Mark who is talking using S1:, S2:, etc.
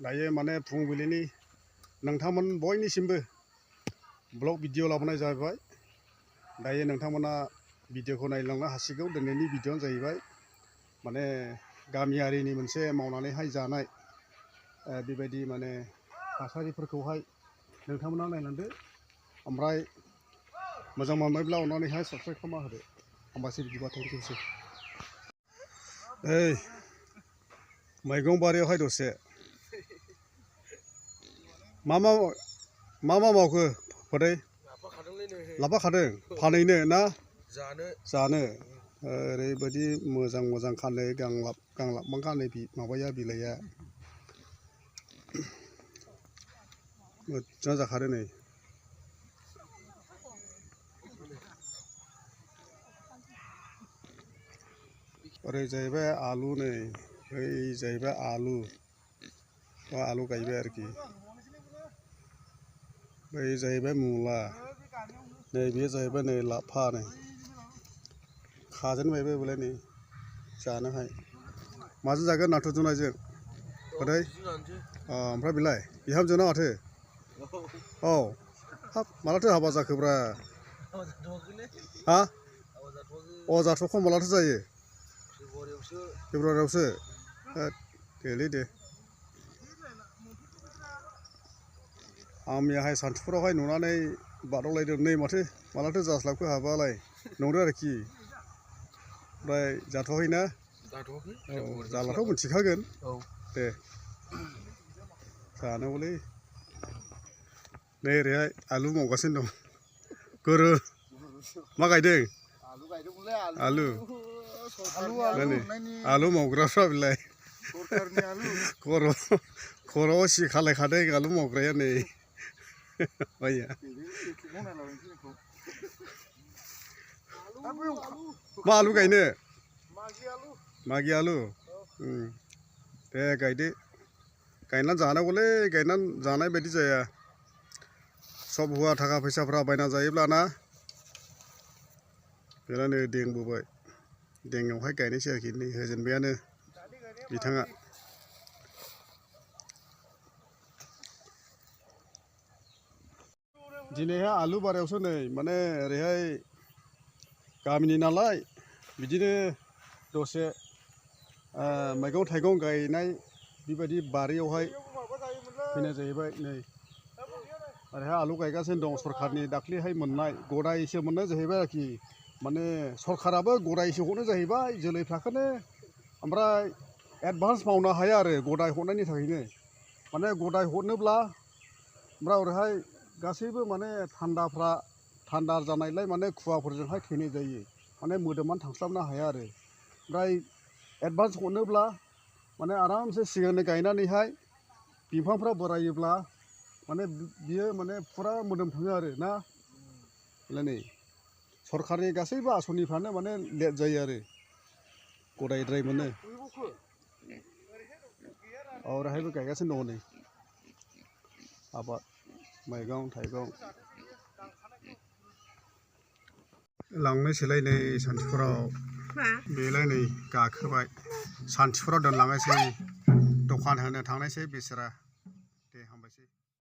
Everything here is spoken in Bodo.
S1: दायो माने फुंबिलिनि नोंथांमोन बयनिसिमबो ब्लग भिडिअ लाबोनाय जाबाय। दायो नोंथांमोना भिडिअखौ नायलांनो हासिगौ। दिनैनि भिडिअआनो जाहैबाय माने गामियारिनि मोनसे मावनानैहाय जानाय बेबायदि माने थासारिफोरखौहाय नोंथांमोना नायलांदो। ओमफ्राय मोजां मोनबायब्ला अननानैहाय साबस्क्राइब खालामना होदो। हामबायसै बिदिबा, थेंकिउसै। ओइ मैगं बारियावहाय दसे मा मावखो फदै? लाफा खादों फानहैनो ना जानो? ओरैबायदि मोजां खानो गांलाबमा खानो माबाया बिलाइया मोजां जाखादों नै। ओरै जाहैबाय आलु, नै ओरै जाहैबाय आलु गायबाय आरोखि। बै जाहैबाय मुला, नै बेयो जाहैबाय नै लाफा, नै खाजेनबायबो बेलाय नै जानोहाय। माजों जागोन? नाथुरजों नायजों फदै? ओमफ्राय बेलाय बिहामजोना माथो? औ हाब मालाथो हाबा जाखोब्रा? हा? अ जाथ'वाखै, मालाथो जायो? फेब्रुवारियावसो। देलै दे। आंनियाहाय सान्थिफुरावहाय नुनानै बादावलायदों, नै मालाथो जास्लाबखो हाबालाय नंदों आरोखि। ओमफ्राय जाथ'वाखैना? औ जाब्लाथ' मिथिखागोन। दे जानांगौलै। नै ओरैहाय आलु मावगासिनो दं गुरु। मा गायदों? आलु आलु मावग्राफ्रा बेलाय खर'आव सि खालायखादों आलु मावग्राया नै। मा आलु गायनो? मागि आलु। दे गायदो। गायनानै जानांगौलै, गायनानै जानाय बायदि जाया। सब हुआ थाखा फैसाफ्रा बायना जायोब्लाना। बेला नै देंबोबाय, देंआवहाय गायनोसै आरोखि। नै होजेनबायानो बिथाङा। दिनैहाय आलु बारियावसो नै माने ओरैहाय गामिनि नालाय बिदिनो दसे मैगं थाइगं गायनाय बेबायदि बारियावहाय फैनाय जाहैबाय। नै ओरैहाय आलु गायगासिनो दं। सरखारनि दाख्लैहाय मोननाय गदायसो मोननाय जाहैबाय आरोखि। माने सरखाराबो गदायसो हरनो जाहैबाय जोलैफ्राखौनो। ओमफ्राय एडभान्स मावनो हाया आरो गदाय हरनायनि थाखायनो। माने गदाय हरनोब्ला ओमफ्राय ओरैहाय गासैबो माने थान्दा जानायलाय माने खुवाफोरजोंहाय थैनाय जायो। माने मोदोमानो थांस्लाबनो हाया आरो। ओमफ्राय एडभान्स हरनोब्ला माने आरामसे सिगांनो गायनानैहाय बिफांफ्रा बोरायोब्ला माने बियो माने फुरा मोदोम थाङो आरो ना। नै सरखारनि गासैबो आसनिफ्रानो माने लेट जायो आरो गदायद्राय मोनो। ओरैहायबो गायगासिनो दङ नै आबाद मैगं थाइगं। लांनोसैलाय नै सान्थिफुराव। बेलाय नै गाखोबाय। सान्थिफुराव दोनलांनोसै, दखान होनो थांनोसै बिसोरा।